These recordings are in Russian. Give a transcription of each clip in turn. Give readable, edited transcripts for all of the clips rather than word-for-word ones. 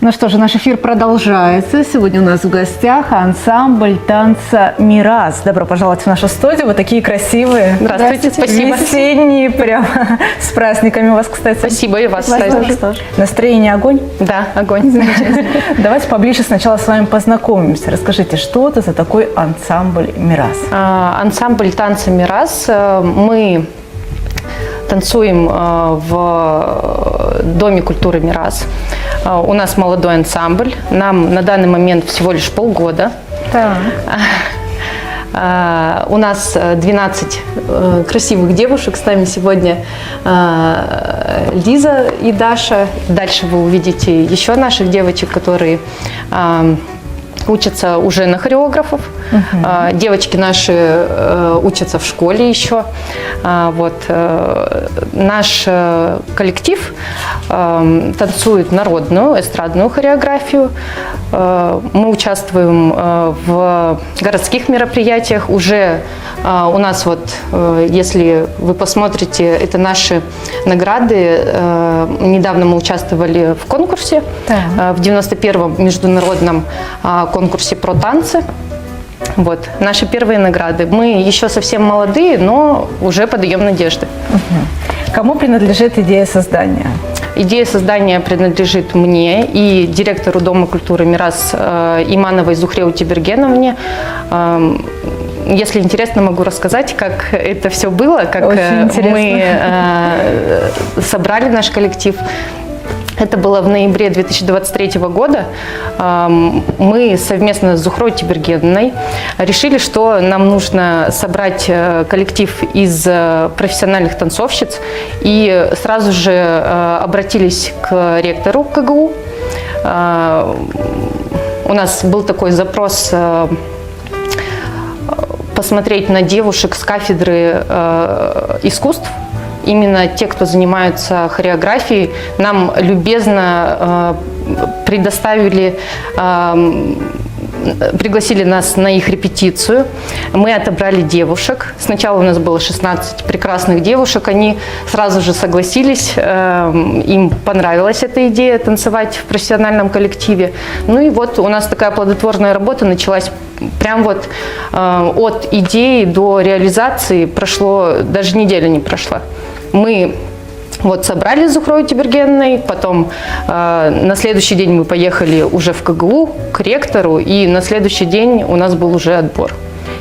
Ну что же, наш эфир продолжается. Сегодня у нас в гостях ансамбль танца «Мирас». Добро пожаловать в нашу студию. Вы такие красивые. Здравствуйте, спасибо. Весенние, прям с праздниками у вас, кстати. Спасибо, и вас, кстати. Тоже. Настроение огонь? Да, огонь. Замечательно. Давайте поближе сначала с вами познакомимся. Расскажите, что это за такой ансамбль «Мирас»? Ансамбль танца «Мирас». Мы танцуем в Доме культуры «Мирас». У нас молодой ансамбль. Нам на данный момент всего лишь полгода. Так. У нас 12 красивых девушек. С нами сегодня Лиза и Даша. Дальше вы увидите еще наших девочек, которые учатся уже на хореографов. Девочки наши учатся в школе еще. Вот. Наш коллектив танцует народную, эстрадную хореографию. Мы участвуем в городских мероприятиях. Уже у нас, вот, если вы посмотрите, это наши награды. Недавно мы участвовали в конкурсе, в 91-м международном конкурсе про танцы. Вот, наши первые награды. Мы еще совсем молодые, но уже подаем надежды. Кому принадлежит идея создания? Идея создания принадлежит мне и директору Дома культуры «Мирас» Имановой Зухре Утебергеновне. Если интересно, могу рассказать, как это все было, как мы собрали наш коллектив. Это было в ноябре 2023 года. Мы совместно с Зухрой Утебергеновной решили, что нам нужно собрать коллектив из профессиональных танцовщиц. И сразу же обратились к ректору КГУ. У нас был такой запрос посмотреть на девушек с кафедры искусств. Именно те, кто занимаются хореографией, нам любезно пригласили нас на их репетицию. Мы отобрали девушек. Сначала у нас было 16 прекрасных девушек. Они сразу же согласились. Им понравилась эта идея танцевать в профессиональном коллективе. Ну и вот у нас такая плодотворная работа началась. Прям вот от идеи до реализации прошло, даже неделя не прошла. Мы вот собрали с Зухрой Утебергеновной, потом на следующий день мы поехали уже в КГУ к ректору, и на следующий день у нас был уже отбор.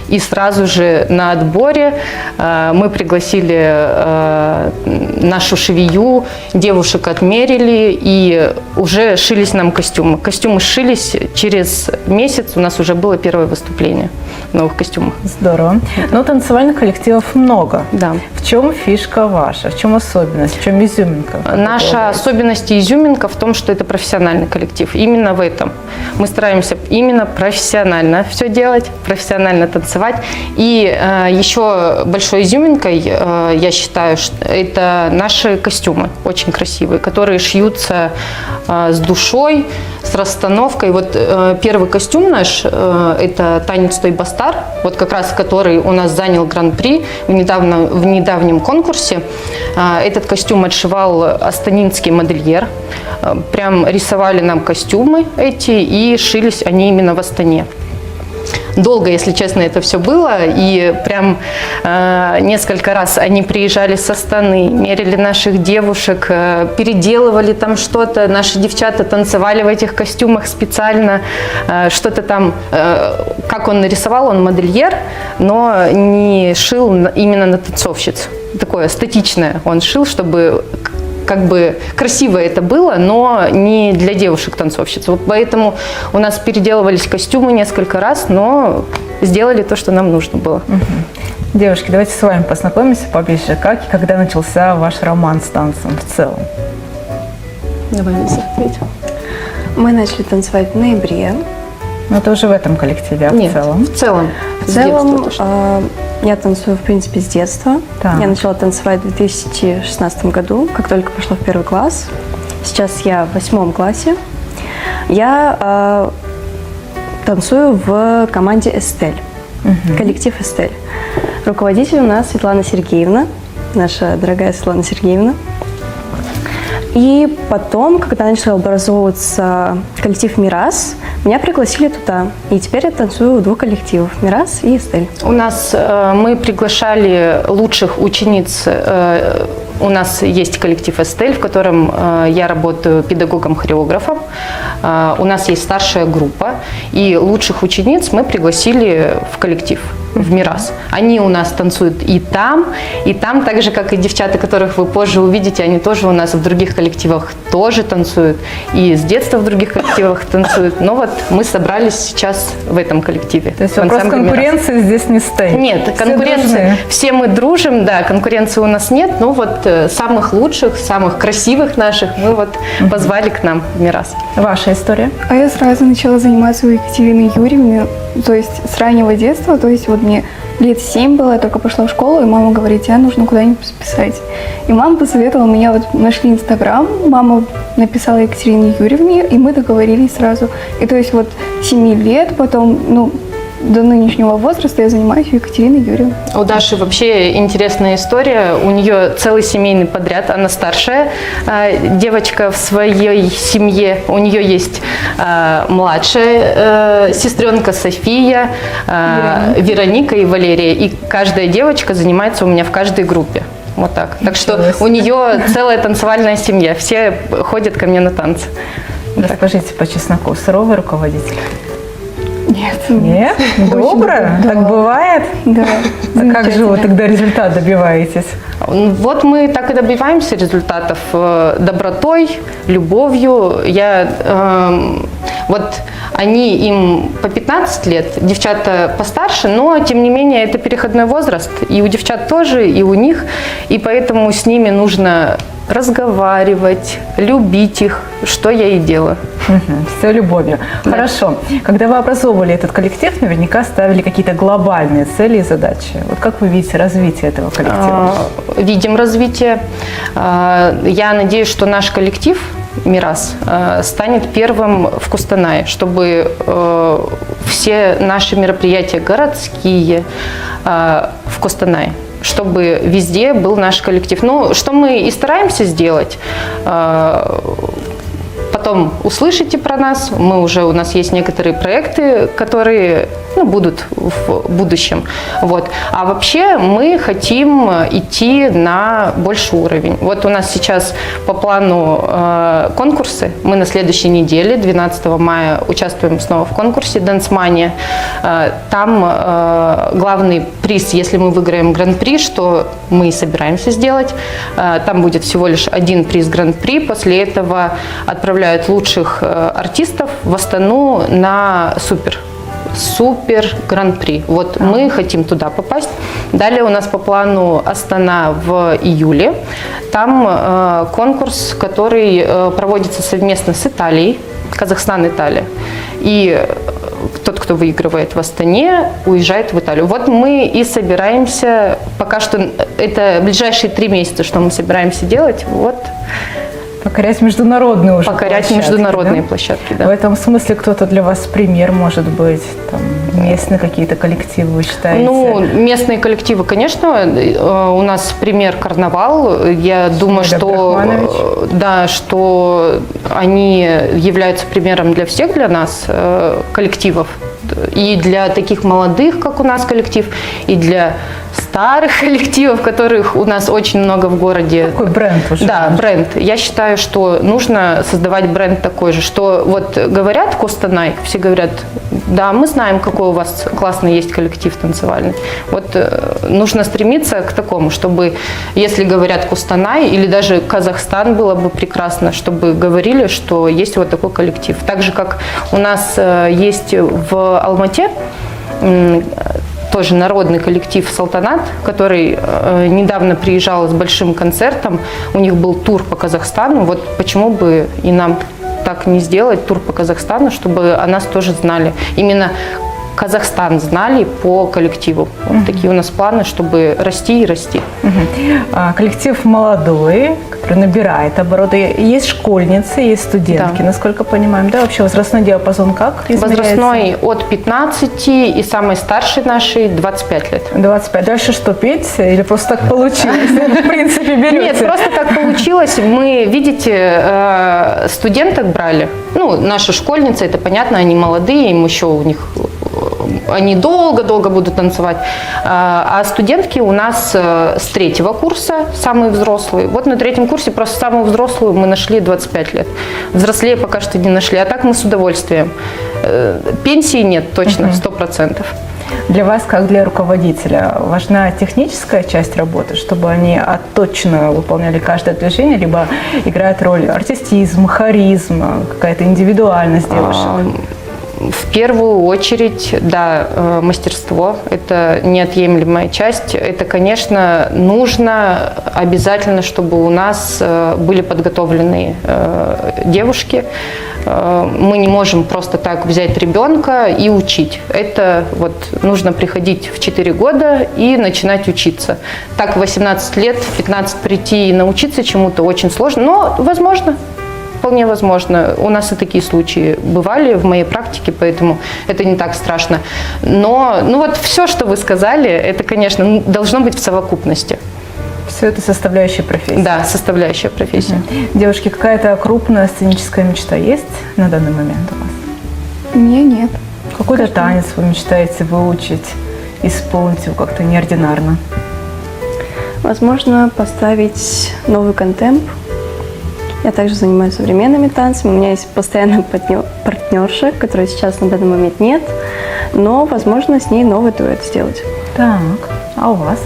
И сразу же на отборе мы пригласили нашу швею, девушек отмерили, и уже шились нам костюмы. Костюмы сшились, через месяц у нас уже было первое выступление в новых костюмах. Здорово. Но танцевальных коллективов много. Да. В чем фишка ваша? В чем особенность? В чем изюминка? Наша особенность и изюминка в том, что это профессиональный коллектив. Именно в этом. Мы стараемся именно профессионально все делать, профессионально танцевать. И еще большой изюминкой, я считаю, что это наши костюмы, очень красивые, которые шьются с душой, с расстановкой. Вот первый костюм наш, это танец «Той Бастар», вот как раз который у нас занял гран-при в недавнем конкурсе. Этот костюм отшивал астанинский модельер. Прям рисовали нам костюмы эти, и шились они именно в Астане. Долго, если честно, это все было, и прям несколько раз они приезжали со Астаны, мерили наших девушек, переделывали там что-то, наши девчата танцевали в этих костюмах специально, что-то там, как он нарисовал, он модельер, но не шил именно на танцовщиц, такое статичное он шил, чтобы как бы красиво это было, но не для девушек-танцовщиц. Вот поэтому у нас переделывались костюмы несколько раз, но сделали то, что нам нужно было. Девушки, давайте с вами познакомимся поближе. Как и когда начался ваш роман с танцем в целом? Давай, Лиза, ответь. Мы начали танцевать в ноябре. Но это уже в этом коллективе, Нет, в целом? в целом. В целом, я танцую, в принципе, с детства. Так. Я начала танцевать в 2016 году, как только пошла в первый класс. Сейчас я в 8 классе. Я танцую в команде «Эстель», коллектив «Эстель». Руководитель у нас Светлана Сергеевна, наша дорогая Светлана Сергеевна. И потом, когда начал образовываться коллектив «Мирас», меня пригласили туда. И теперь я танцую в 2 коллективах – «Мирас» и «Эстель». У нас мы приглашали лучших учениц. У нас есть коллектив «Эстель», в котором я работаю педагогом-хореографом. У нас есть старшая группа, и лучших учениц мы пригласили в коллектив, в «Мирас». Они у нас танцуют и там, так же, как и девчата, которых вы позже увидите, они тоже у нас в других коллективах тоже танцуют, и с детства в других коллективах танцуют. Но вот мы собрались сейчас в этом коллективе. То есть в вопрос ансамбле конкуренции «Мирас». здесь не стоит. Нет, Все конкуренции. дружны. Все мы дружим, да, конкуренции у нас нет, но вот самых лучших, самых красивых наших мы вот позвали к нам в «Мирас». Ваша история? А я сразу начала заниматься у Екатерины Юрьевны, то есть с раннего детства, то есть вот мне лет 7 было, я только пошла в школу, и мама говорит, тебя нужно куда-нибудь записать. И мама посоветовала меня, вот нашли Инстаграм, мама написала Екатерине Юрьевне, и мы договорились сразу. И то есть вот 7 лет, потом, до нынешнего возраста я занимаюсь у Екатерины Юрьевны. У Даши вообще интересная история. У нее целый семейный подряд. Она старшая девочка в своей семье. У нее есть младшая сестренка София, Вероника и Валерия. И каждая девочка занимается у меня в каждой группе. Вот так. Так что у нее целая танцевальная семья. Все ходят ко мне на танцы. Расскажите по чесноку, суровый руководитель? Нет. Нет? Добро? Да. Так бывает? Да. А как же вы тогда результат добиваетесь? Вот мы так и добиваемся результатов добротой, любовью. Вот они им по 15 лет, девчата постарше, но тем не менее это переходной возраст. И у девчат тоже, и у них. И поэтому с ними нужно разговаривать, любить их, что я и делаю. Все любовью. Да. Хорошо. Когда вы образовывали этот коллектив, наверняка ставили какие-то глобальные цели и задачи. Вот как вы видите развитие этого коллектива? Видим развитие. Я надеюсь, что наш коллектив «Мирас» станет первым в Кустанае, чтобы все наши мероприятия городские в Кустанае, чтобы везде был наш коллектив. Ну, что мы и стараемся сделать. Потом услышите про нас. У нас есть некоторые проекты, которые будут в будущем. Вот. А вообще мы хотим идти на больший уровень. Вот у нас сейчас по плану конкурсы. Мы на следующей неделе, 12 мая, участвуем снова в конкурсе «Dance Mania». Там главный приз, если мы выиграем гран-при, что мы и собираемся сделать, там будет всего лишь один приз гран-при. После этого отправляют лучших артистов в Астану на супер гран-при. Вот мы хотим туда попасть. Далее у нас по плану Астана в июле. Там конкурс, который проводится совместно с Италией, Казахстан, Италия. И тот, кто выигрывает в Астане, уезжает в Италию. Вот мы и собираемся, пока что это ближайшие 3 месяца, что мы собираемся делать. Вот. Покорять международные уже Покорять площадки, международные да? площадки, В да. этом смысле кто-то для вас пример может быть? Там, местные какие-то коллективы, вы считаете? Местные коллективы, конечно. У нас пример «Карнавал». Я думаю, что они являются примером для всех, для нас, коллективов. И для таких молодых, как у нас коллектив, и для старых коллективов, которых у нас очень много в городе. Такой бренд уже. Да, бренд. Я считаю, что нужно создавать бренд такой же, что вот говорят Кустанай, все говорят, да, мы знаем, какой у вас классный есть коллектив танцевальный. Вот нужно стремиться к такому, чтобы, если говорят Кустанай или даже Казахстан, было бы прекрасно, чтобы говорили, что есть вот такой коллектив. Так же, как у нас есть в Алмате тоже народный коллектив «Салтанат», который недавно приезжал с большим концертом. У них был тур по Казахстану. Вот почему бы и нам так не сделать тур по Казахстану, чтобы о нас тоже знали. Именно Казахстан знали по коллективу. Вот такие у нас планы, чтобы расти и расти. Коллектив молодой, который набирает обороты. Есть школьницы, есть студентки, Да. насколько понимаем. Да, вообще возрастной диапазон как измеряется? Возрастной от 15 и самой старшей нашей 25 лет. 25. Дальше что, петь? Или просто так получилось? В принципе, берете? Нет, просто так получилось. Мы, видите, студенток брали. Ну, наши школьницы, это понятно, они молодые, им еще у них они долго-долго будут танцевать. А студентки у нас с 3-го курса, самые взрослые. Вот на 3-м курсе просто самую взрослую мы нашли 25 лет. Взрослее пока что не нашли, а так мы с удовольствием. Пенсии нет точно, 100%. Для вас, как для руководителя, важна техническая часть работы, чтобы они точно выполняли каждое движение, либо играет роль артистизм, харизма, какая-то индивидуальность девушек? В первую очередь, да, мастерство – это неотъемлемая часть. Это, конечно, нужно обязательно, чтобы у нас были подготовленные девушки. Мы не можем просто так взять ребенка и учить. Это вот нужно приходить в 4 года и начинать учиться. Так в 18 лет, в 15 прийти и научиться чему-то очень сложно, но возможно. Вполне возможно. У нас и такие случаи бывали в моей практике, поэтому это не так страшно. Но ну вот все, что вы сказали, это, конечно, должно быть в совокупности. Все это составляющая профессии? Да, составляющая профессия. Девушки, какая-то крупная сценическая мечта есть на данный момент у вас? У меня нет. Какой-то танец вы мечтаете выучить, исполнить его как-то неординарно? Возможно, поставить новый контемп. Я также занимаюсь современными танцами. У меня есть постоянная партнерша, которой сейчас на данный момент нет, но, возможно, с ней новый дуэт сделать. Так, а у вас?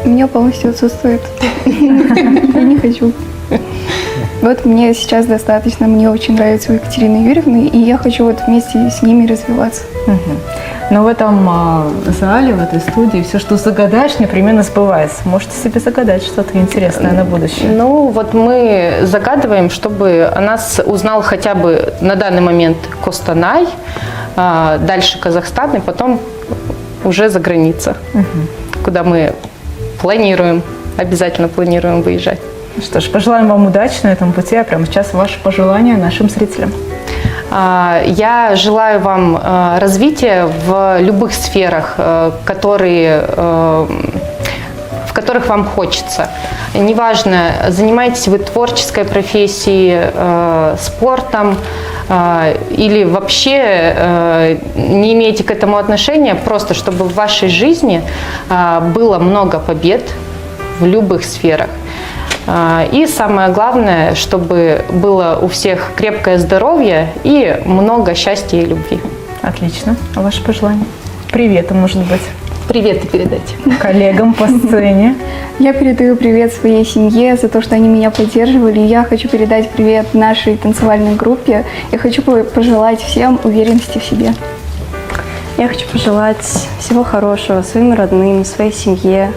У меня полностью отсутствует. Я не хочу. Вот мне сейчас достаточно, мне очень нравится у Екатерины Юрьевны, и я хочу вот вместе с ними развиваться. Но в этом зале, в этой студии, все, что загадаешь, непременно сбывается. Можете себе загадать что-то интересное на будущее. Ну, вот мы загадываем, чтобы о нас узнал хотя бы на данный момент Костанай, дальше Казахстан, и потом уже за граница, куда мы планируем, обязательно планируем выезжать. Что ж, пожелаем вам удачи на этом пути, а прямо сейчас ваши пожелания нашим зрителям. Я желаю вам развития в любых сферах, в которых вам хочется. Неважно, занимаетесь вы творческой профессией, спортом или вообще не имеете к этому отношения, просто чтобы в вашей жизни было много побед в любых сферах. И самое главное, чтобы было у всех крепкое здоровье и много счастья и любви. Отлично. А ваши пожелания? Приветы, может быть, Приветы передайте. коллегам по сцене. Я передаю привет своей семье за то, что они меня поддерживали. Я хочу передать привет нашей танцевальной группе. Я хочу пожелать всем уверенности в себе. Я хочу пожелать всего хорошего своим родным, своей семье,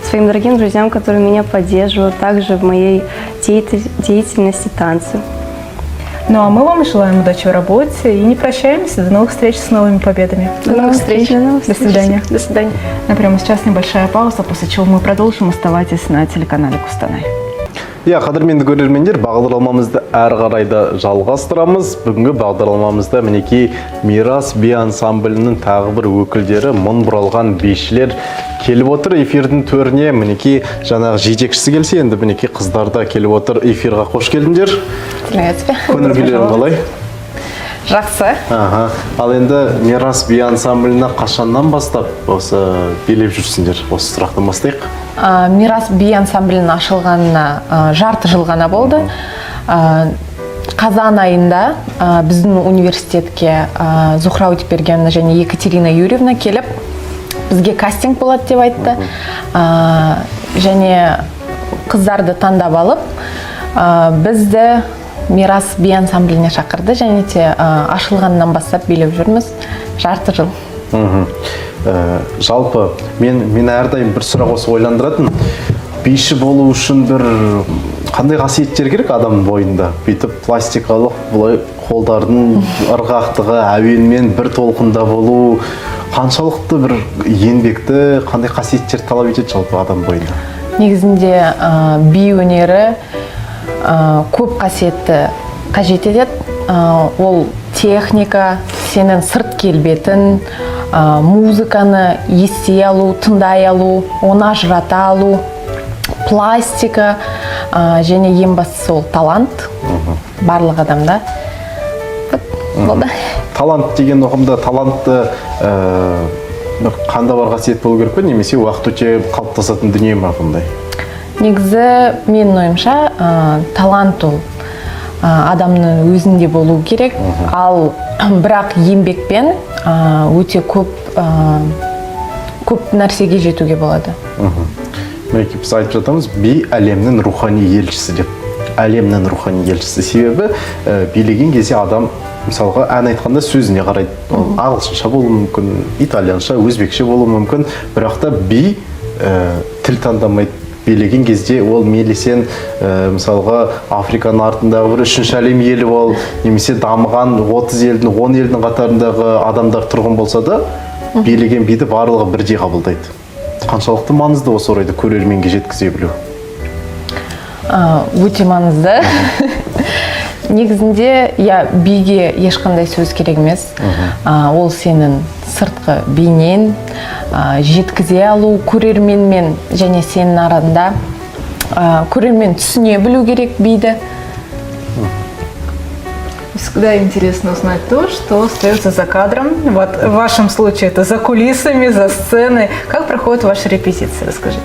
своим дорогим друзьям, которые меня поддерживают, также в моей деятельности танцы. Ну а мы вам желаем удачи в работе и не прощаемся. До новых встреч с новыми победами. До новых встреч. До свидания. До свидания. А прямо сейчас небольшая пауза, после чего мы продолжим. Оставайтесь на телеканале Костанай. Иә, қадірменді көрермендер, бағдарламамызды әрі қарай да жалғастырамыз. Бүгінгі бағдарламамызда мінекей Мирас би ансамблінің тағы бір өкілдері, мың бұралған бишілер келіп отыр эфирдің төріне. Мінекей жаңағы жетекшісі келсе, енді мінекей қыздар да келіп отыр эфирға. Қош келдіңдер. Көңіл күйлерің қалай? Жақсы. Ал енді Мирас би ансамбліне қашаннан бастап осы билеп жүрсіңдер? Осы сұрақтан бастайық. Мирас би ансамблінің ашылғанына жарты жыл ғана болды. Қазан айында біздің университетке Зухра Утепбергеновна және Екатерина Юрьевна келіп, бізге кастинг болады деп айтты. Және қыздарды таңдап алып, бізді Мирас би ансамбліне шақырды, және де ашылғаннан бастап билеп жүрміз жарты жыл. Жалпы мен әрдайым бір сұрақ осы ойландыратын. Биші болу үшін бір Қандай қасиеттер керек адамның бойында? Бүйтіп пластикалық бұлай қолдардың ырғақтығы, әуенмен бір толқында болу, қаншалықты бір еңбекті, қандай қасиеттер талап етеді жалпы адам бойында? Негізінде би өнері көп қасиетті қажет етеді. Ол техника, сенің сырт келбетін, музыканы ести алу, тыңдай алу, оны ажырата алу, пластика, және ең бастысы ол талант. Барлық адамда. Болды. Талант деген ұғымда талантты қанда бар қасиет болу керек пе, немесе уақыт өте қалыптасатын дүние ма бұндай? Негізі менің ойымша талант ол адамның өзінде болу керек, ал бірақ еңбекпен өте көп нәрсеге жетуге болады. Мінекей біз айтып жатамыз, би әлемнің рухани елшісі деп. Әлемнің рухани елшісі. Себебі билеген кезде адам мысалға ән айтқанда сөзіне қарайды. Ағылшынша болуы мүмкін, итальянша, өзбекше болуы мүмкін, бірақ та би тіл таңдамайды. Билеген кезде ол мейлі мысалға Африканың артындағы бір үшінші әлем елі бол, немесе дамыған 30 елдің, 10 елдің қатарындағы адамдар тұрғын болса да, билеген биді барлығы бірдей қабылдайды. Қаншалықты маңызды осы орайда көрерменге жеткізе білу? Өте маңызды. Негізінде, биге ешқандай сөз керек емес. Ол сенің сыртқы бейнен жеткізе алу, көрерменмен және сенің арасында көрермен түсіне білу керек биді. Всегда интересно узнать то, что остается за кадром. Вот в вашем случае это за кулисами, за сценой. Как проходят ваши репетиции? Расскажите.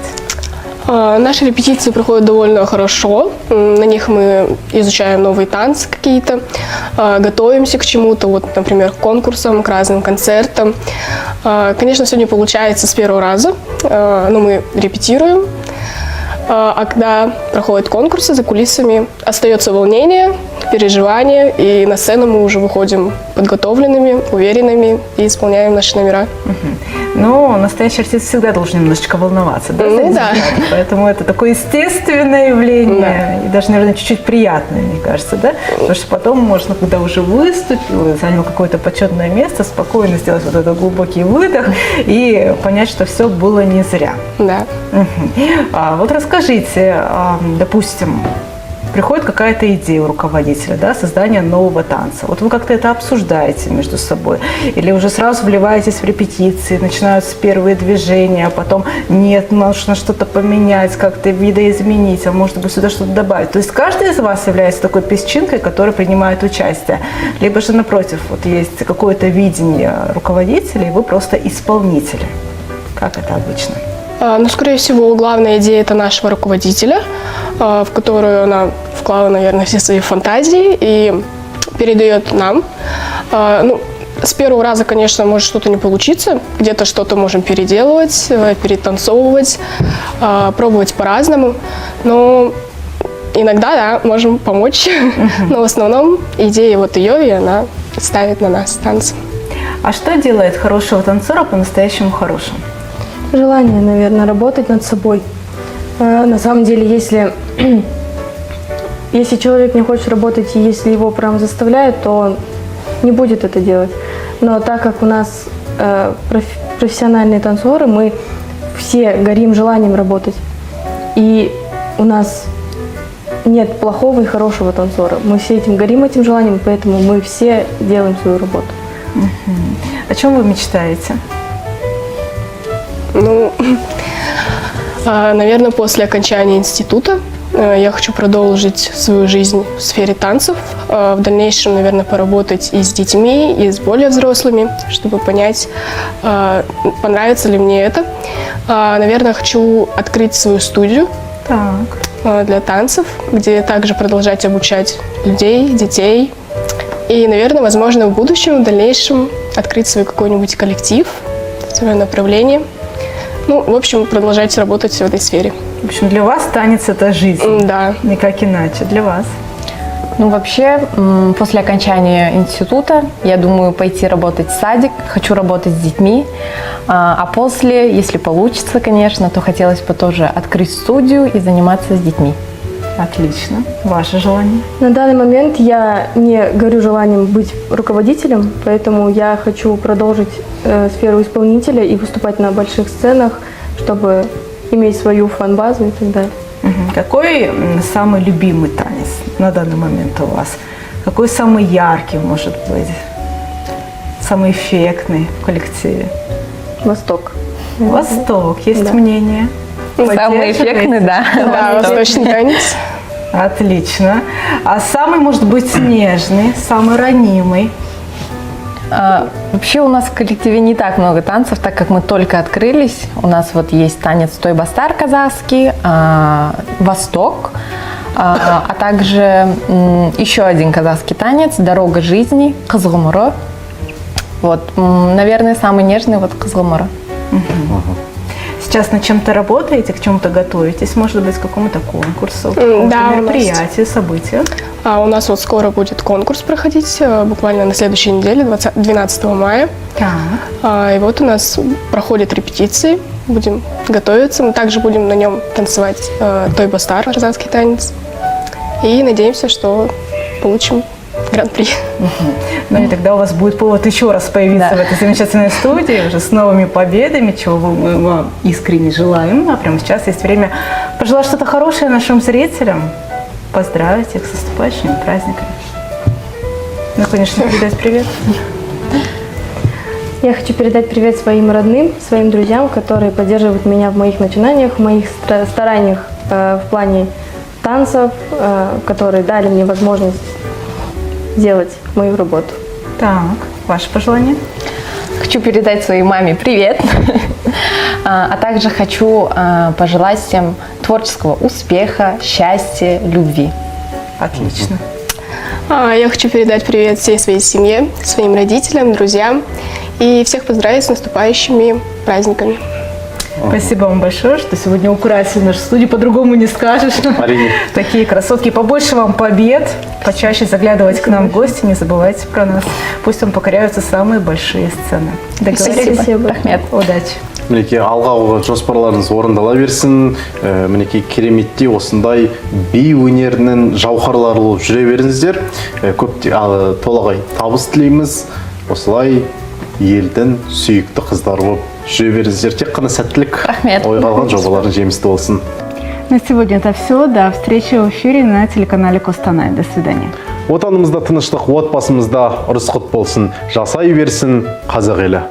Наши репетиции проходят довольно хорошо. На них мы изучаем новые танцы какие-то, готовимся к чему-то, вот, например, к конкурсам, к разным концертам. Конечно, все не получается с первого раза, но мы репетируем. А когда проходят конкурсы, за кулисами остается волнение, переживание, и на сцену мы уже выходим подготовленными, уверенными и исполняем наши номера. Но настоящий артист всегда должен немножечко волноваться, да? Да. Поэтому это такое естественное явление, и даже, наверное, чуть-чуть приятное, мне кажется, да? Потому что потом можно, когда уже выступил, занял какое-то почетное место, спокойно сделать вот этот глубокий выдох и понять, что все было не зря. Да. Вот расскажите, допустим, приходит какая-то идея у руководителя, да, создания нового танца. Вот вы как-то это обсуждаете между собой? Или уже сразу вливаетесь в репетиции, начинаются первые движения, а потом нет, нужно что-то поменять, как-то видоизменить, а может быть сюда что-то добавить? То есть каждый из вас является такой песчинкой, которая принимает участие? Либо же напротив, вот есть какое-то видение руководителя, и вы просто исполнители? Как это обычно? Ну, скорее всего, главная идея – это нашего руководителя, в которую она вклала, наверное, все свои фантазии и передает нам. Ну, с первого раза, конечно, может что-то не получиться, где-то что-то можем переделывать, перетанцовывать, пробовать по-разному, но иногда, да, можем помочь, но в основном идея вот ее, и она ставит на нас танцы. А что делает хорошего танцора по-настоящему хорошим? Желание, наверное, работать над собой. На самом деле, если человек не хочет работать, и если его прям заставляют, то он не будет это делать. Но так как у нас профессиональные танцоры, мы все горим желанием работать. И у нас нет плохого и хорошего танцора. Мы все этим горим, этим желанием, поэтому мы все делаем свою работу. О чем вы мечтаете? Ну, наверное, после окончания института я хочу продолжить свою жизнь в сфере танцев. В дальнейшем, наверное, поработать и с детьми, и с более взрослыми, чтобы понять, понравится ли мне это. Наверное, хочу открыть свою студию для танцев, где также продолжать обучать людей, детей. И, наверное, возможно, в будущем, в дальнейшем открыть свой какой-нибудь коллектив, свое направление. Ну, в общем, продолжать работать в этой сфере. В общем, для вас танец – это жизнь. Да. Никак иначе. Для вас? Ну, вообще, после окончания института, я думаю, пойти работать в садик. Хочу работать с детьми. А после, если получится, конечно, то хотелось бы тоже открыть студию и заниматься с детьми. Отлично. Ваше желание? На данный момент я не горю желанием быть руководителем, поэтому я хочу продолжить сферу исполнителя и выступать на больших сценах, чтобы иметь свою фан-базу и так далее. Какой самый любимый танец на данный момент у вас? Какой самый яркий, может быть? Самый эффектный в коллективе? Восток. Восток. Есть Да. мнение? Самый эффектный, да. Да, восточный танец. Отлично. А самый, может быть, нежный, самый ранимый? Вообще у нас в коллективе не так много танцев, так как мы только открылись. У нас вот есть танец Тойбастар казахский, Восток, а также еще один казахский танец «Дорога жизни», Кызгымыры. Вот, наверное, самый нежный вот Кызгымыры. Сейчас над чем-то работаете, к чему-то готовитесь? Может быть, к какому-то конкурсу, Да, какому-то у нас- мероприятию, событию? У нас вот скоро будет конкурс проходить, буквально на следующей неделе, 12 мая. Так. И вот у нас проходят репетиции, будем готовиться. Мы также будем на нем танцевать Тойбастар, казахский танец. И надеемся, что получим гран-при. Ну и тогда у вас будет повод еще раз появиться в этой замечательной студии, уже с новыми победами, чего мы вам искренне желаем. А прямо сейчас есть время пожелать что-то хорошее нашим зрителям, поздравить их с наступающими праздниками. Ну, конечно, передать привет. Я хочу передать привет своим родным, своим друзьям, которые поддерживают меня в моих начинаниях, в моих стараниях в плане танцев, которые дали мне возможность делать мою работу. Так, ваше пожелание? Хочу передать своей маме привет, а также хочу пожелать всем творческого успеха, счастья, любви. Отлично. Я хочу передать привет всей своей семье, своим родителям, друзьям и всех поздравить с наступающими праздниками. Спасибо вам большое, что сегодня украсили нашу студию, по-другому не скажешь. Арине. Такие красотки. Побольше вам побед, почаще заглядывать к нам в гости, не забывайте про нас. Пусть вам покоряются самые большие сцены. Договорились? Спасибо. Рахмет. Удачи. Мінекей алға жоспарларыңыз орындала берсін. Мінекей кереметтей осындай би өнерінің жауһарлары болып жүре беріңіздер. Толағай табыс тілейміз. Осылай елдің сүйікті қыздары болып жүре беріңіздер. Тек қана сәттілік. Рахмет. Ойға алған жобаларың жемісті болсын. На сегодня это все. До встречи в эфире на телеканале Костанай. До свидания. Отанымызда тыныштық, отбасымызда ырыс құт болсын. Жасай берсін қазақ елі.